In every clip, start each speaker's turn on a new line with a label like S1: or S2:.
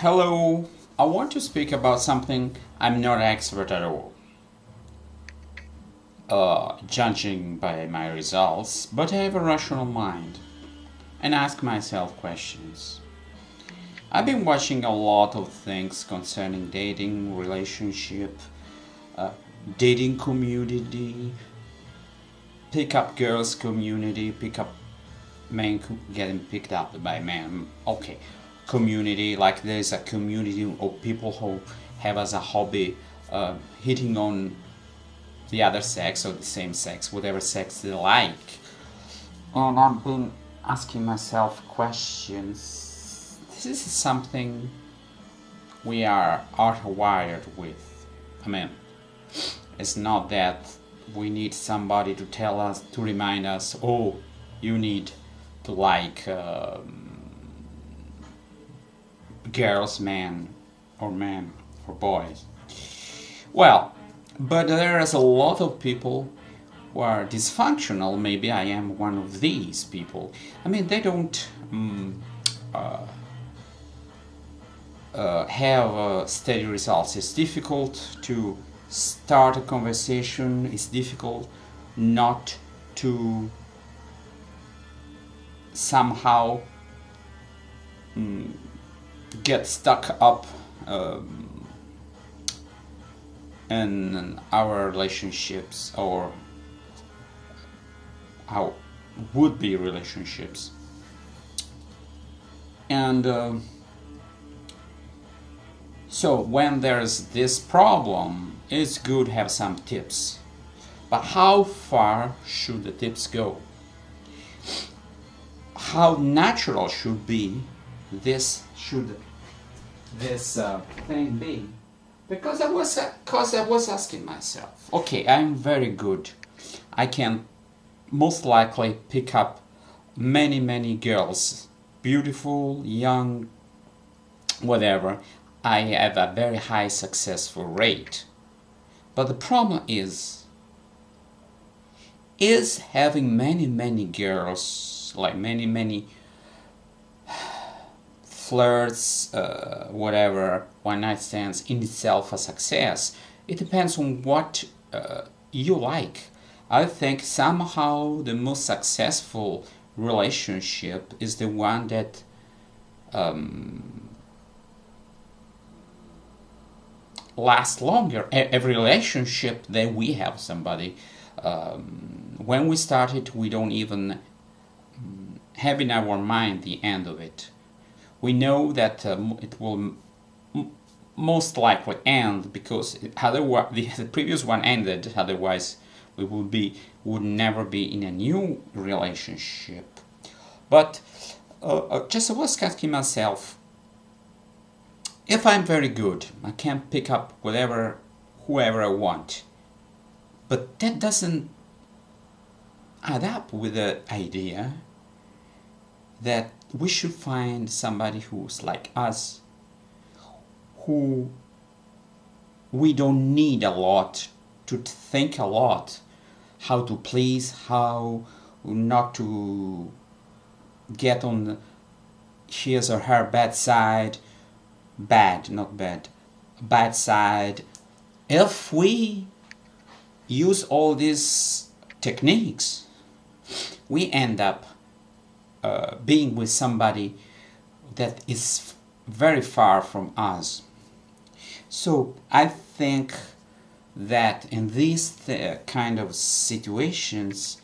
S1: Hello, I want to speak about something I'm not an expert at all, judging by my results, but I have a rational mind and ask myself questions. I've been watching a lot of things concerning dating, relationship, uh, dating community, pick up girls community, pick up men getting picked up by men. Okay, community, like there's a community of people who have as a hobby hitting on the other sex or the same sex, whatever sex they like. And I've been asking myself questions. This is something we are hardwired with. I mean, it's not that we need somebody to tell us, to remind us, oh, you need to like girls, men or boys. Well, but there is a lot of people who are dysfunctional. Maybe I am one of these people. I mean, they don't have steady results. It's difficult to start a conversation. It's difficult not to somehow get stuck up in our relationships or our would-be relationships. And so when there's this problem, it's good to have some tips. But how far should the tips go? How natural should be this thing be? Because I was asking myself, okay, I'm very good. I can most likely pick up many girls, beautiful, young, whatever. I have a very high successful rate. But the problem is having many girls, like many flirts, whatever, one night stands in itself a success. It depends on what you like. I think somehow the most successful relationship is the one that lasts longer. Every relationship that we have somebody, when we start it, we don't even have in our mind the end of it. We know that it will most likely end because otherwise the previous one ended. Otherwise, we would never be in a new relationship. But just I was asking myself, if I'm very good, I can pick up whoever I want. But that doesn't add up with the idea that we should find somebody who's like us, who we don't need a lot to think a lot how to please, how not to get on his or her bad side, bad side. If we use all these techniques, we end up being with somebody that is very far from us. So I think that in these kind of situations,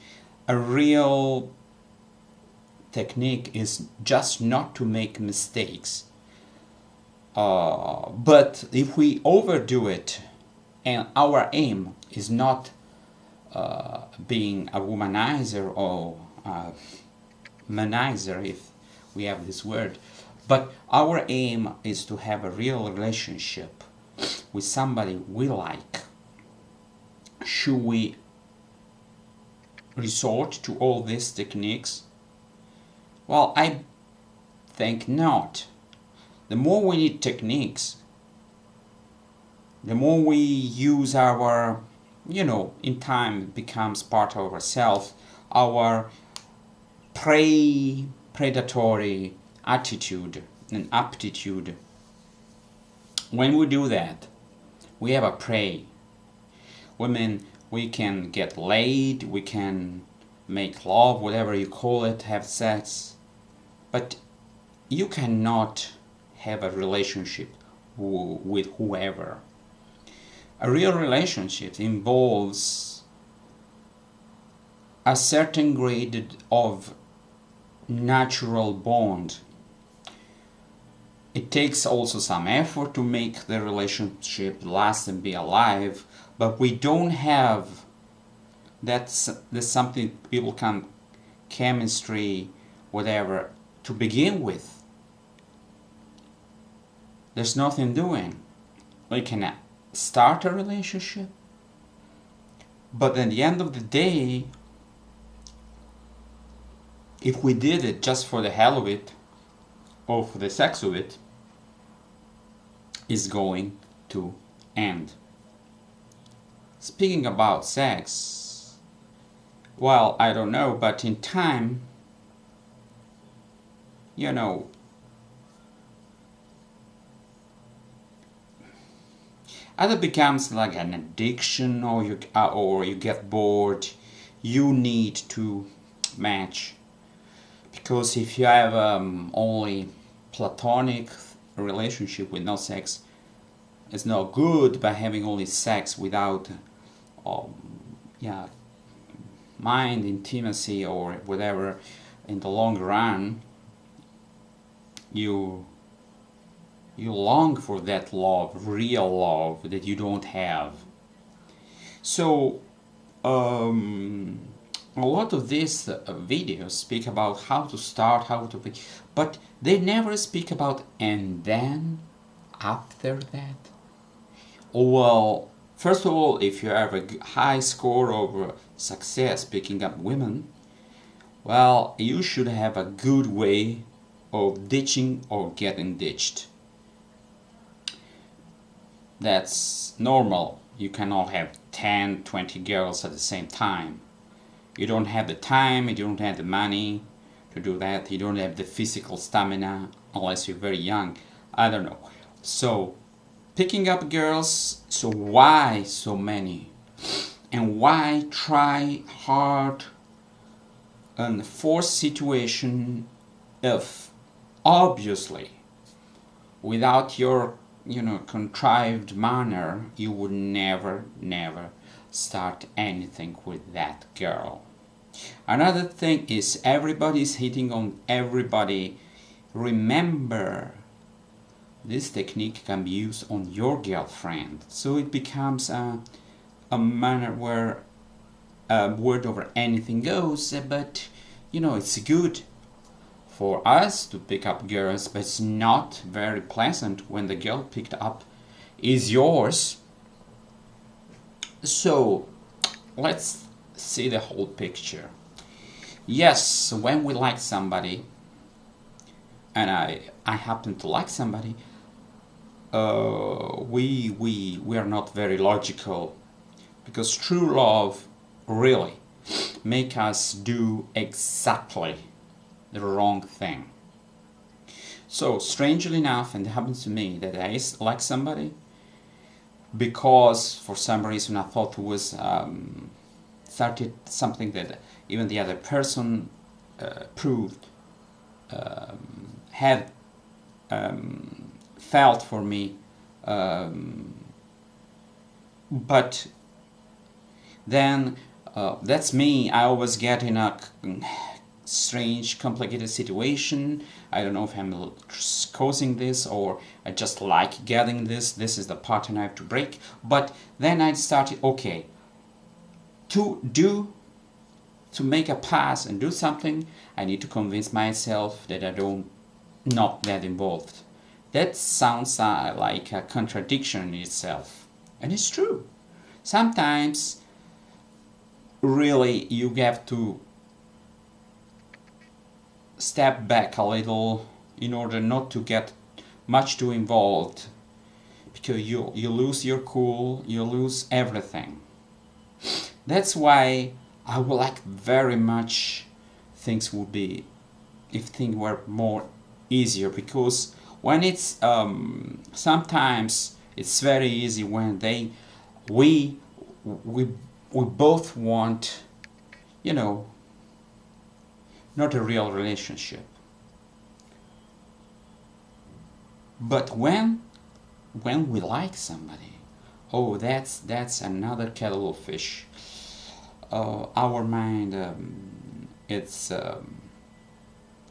S1: a real technique is just not to make mistakes. But if we overdo it, and our aim is not being a womanizer or a manizer, if we have this word, but our aim is to have a real relationship with somebody we like. Should we resort to all these techniques? Well, I think not. The more we need techniques, the more we use our, in time it becomes part of ourselves, our predatory attitude and aptitude When we do that, we have a prey. Women, we can get laid, we can make love, whatever you call it, have sex, but you cannot have a relationship with whoever. A real relationship involves a certain grade of natural bond. It takes also some effort to make the relationship last and be alive, but we don't have that's something people can chemistry, whatever, to begin with. There's nothing doing. We can start a relationship, but at the end of the day, if we did it just for the hell of it, or for the sex of it, is going to end. Speaking about sex, well, I don't know, but in time, you know, either becomes like an addiction, or you get bored. You need to match, because if you have only platonic relationship with no sex, it's not good. By having only sex without mind intimacy or whatever, in the long run you long for that love, real love that you don't have. So a lot of these videos speak about how to start, how to, but they never speak about and then after that. Well, first of all, if you have a high score of success picking up women, well, you should have a good way of ditching or getting ditched. That's normal. You cannot have 10, 20 girls at the same time. You don't have the time, you don't have the money to do that, you don't have the physical stamina unless you're very young. I don't know. So, picking up girls, so why so many? And why try hard and force situation if obviously without your contrived manner you would never start anything with that girl. Another thing is everybody's hitting on everybody. Remember, this technique can be used on your girlfriend, so it becomes a manner where word over anything goes, but it's good for us to pick up girls, but it's not very pleasant when the girl picked up is yours. So let's see the whole picture. Yes, when we like somebody, and I happen to like somebody, we are not very logical, because true love really make us do exactly the wrong thing. So strangely enough, and it happens to me, that I like somebody because for some reason I thought it was started something that even the other person proved had felt for me, but then that's me. I always get in a strange, complicated situation. I don't know if I'm causing this or I just like getting this. This is the pattern I have to break. But then I started, okay, to make a pass and do something, I need to convince myself that I don't not get involved. That sounds like a contradiction in itself, and it's true. Sometimes really you have to step back a little in order not to get much too involved, because you lose your cool, you lose everything. That's why I would like very much things would be if things were more easier, because when it's sometimes it's very easy when we we we both want, you know, not a real relationship. But when we like somebody, oh, that's another kettle of fish. Our mind, it's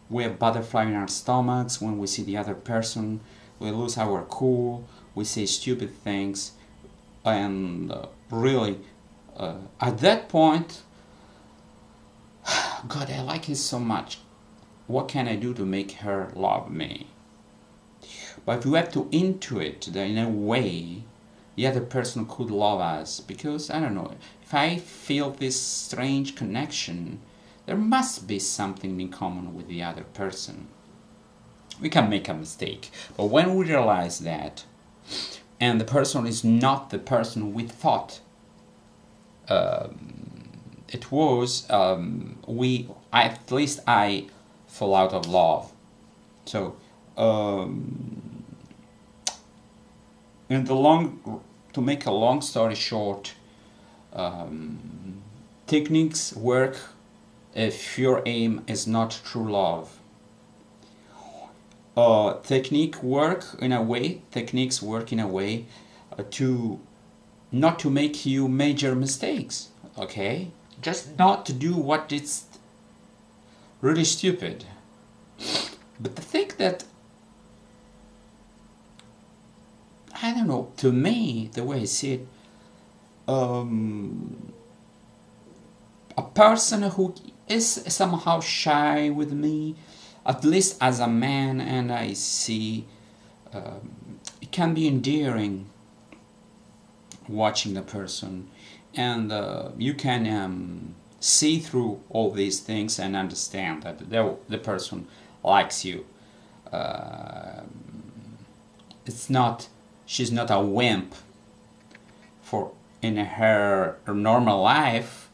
S1: we have butterfly in our stomachs when we see the other person. We lose our cool. We say stupid things, and really, at that point, God, I like her so much. What can I do to make her love me? But we have to intuit that in a way the other person could love us, because I don't know, if I feel this strange connection, there must be something in common with the other person. We can make a mistake, but when we realize that, and the person is not the person we thought it was, we at least I fall out of love. So in the long, to make a long story short, techniques work if your aim is not true love. Techniques work in a way to not to make you major mistakes, okay? Just not to do what is really stupid. But the thing that, I don't know, to me, the way I see it, a person who is somehow shy with me, at least as a man, and I see it can be endearing watching the person, and you can see through all these things and understand that the person likes you. It's not, she's not a wimp for in her normal life,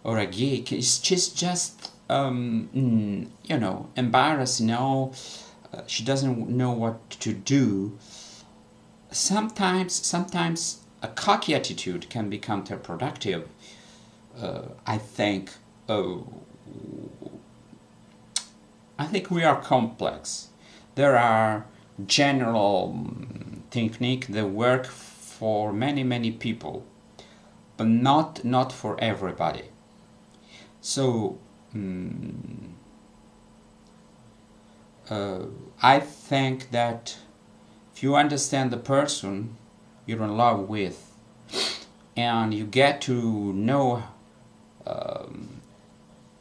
S1: or a geek. She's just embarrassed. She doesn't know what to do. Sometimes a cocky attitude can be counterproductive. I think we are complex. There are general techniques that work for many people, but not for everybody. So I think that if you understand the person you're in love with, and you get to know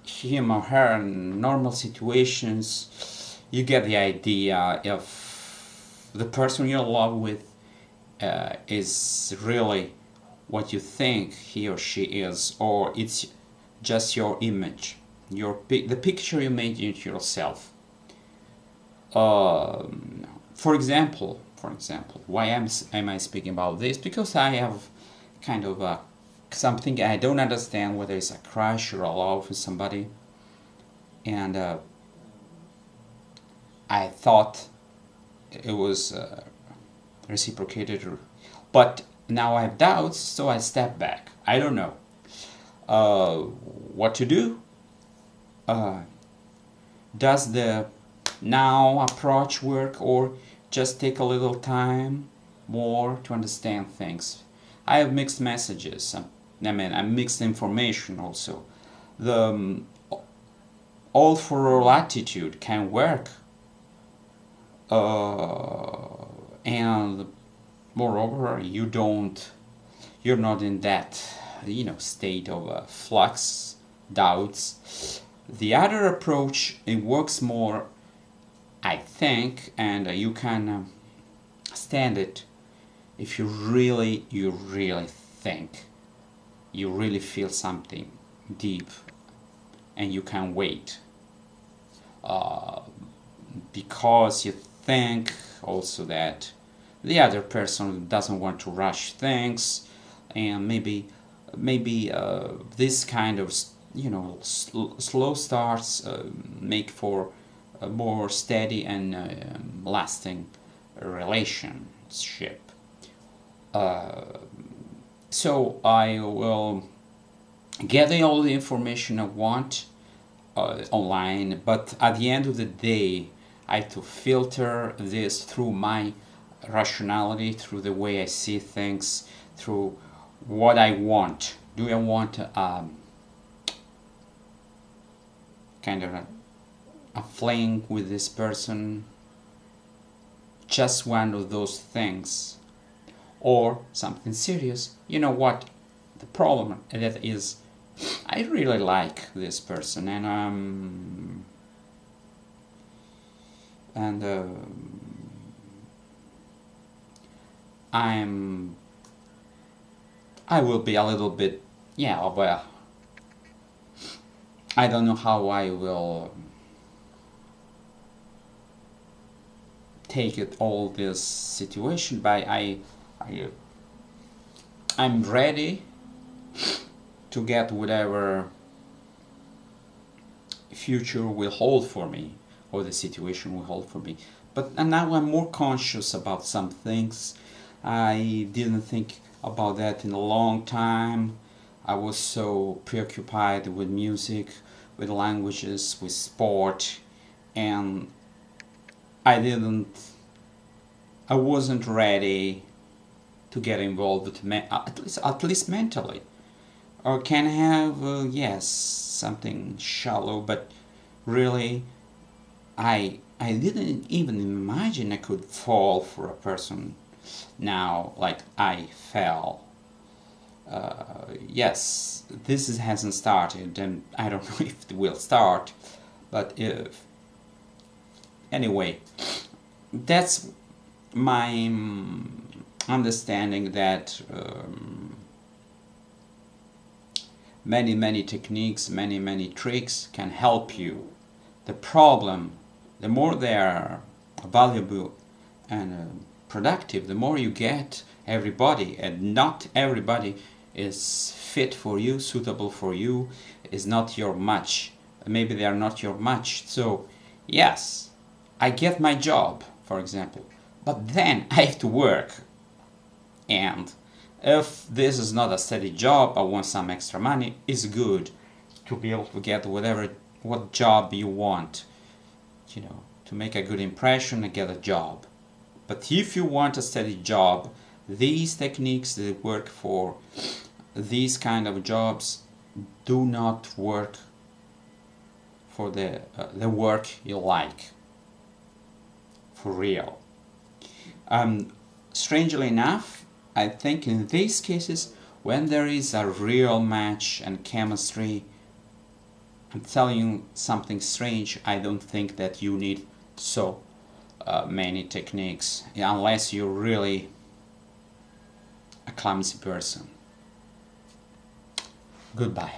S1: him or her in normal situations, you get the idea if the person you're in love with is really what you think he or she is, or it's just your image, the picture you made of yourself. For example, why am I speaking about this? Because I have kind of something I don't understand, whether it's a crush or a love with somebody, and I thought it was reciprocated, but now I have doubts, so I step back. I don't know what to do. Does the now approach work, or just take a little time more to understand things? I have mixed messages. Mixed information also. The all for all attitude can work, and moreover, you're not in that state of flux, doubts. The other approach, it works more, I think, and you can stand it if you really think, you really feel something deep, and you can wait, because you think also that the other person doesn't want to rush things, and maybe this kind of slow starts make for a more steady and lasting relationship. So I will gather all the information I want online, but at the end of the day, I have to filter this through my rationality, through the way I see things, through what I want. Do I want kind of a fling with this person? Just one of those things, or something serious? You know what? The problem that is, I really like this person, and I will be a little bit, yeah, well, I don't know how I will take it all this situation, but I'm ready to get whatever future will hold for me, or the situation will hold for me. But and now I'm more conscious about some things. I didn't think about that in a long time. I was so preoccupied with music, with languages, with sport, and I wasn't ready to get involved with at least mentally, or can have yes, something shallow, but really I didn't even imagine I could fall for a person now like I fell. Yes, hasn't started, and I don't know if it will start, but if anyway, that's my understanding that many techniques, many tricks can help you. The problem, the more they are valuable and productive, the more you get everybody, and not everybody is fit for you, suitable for you, is not your match. Maybe they are not your match. So yes, I get my job, for example, but then I have to work, and if this is not a steady job, I want some extra money, it's good to be able to get what job you want, to make a good impression and get a job. But if you want a steady job, these techniques that work for these kind of jobs do not work for the work you like, for real. Strangely enough, I think in these cases, when there is a real match and chemistry, I'm telling you something strange, I don't think that you need so many techniques, unless you're really a clumsy person. Goodbye.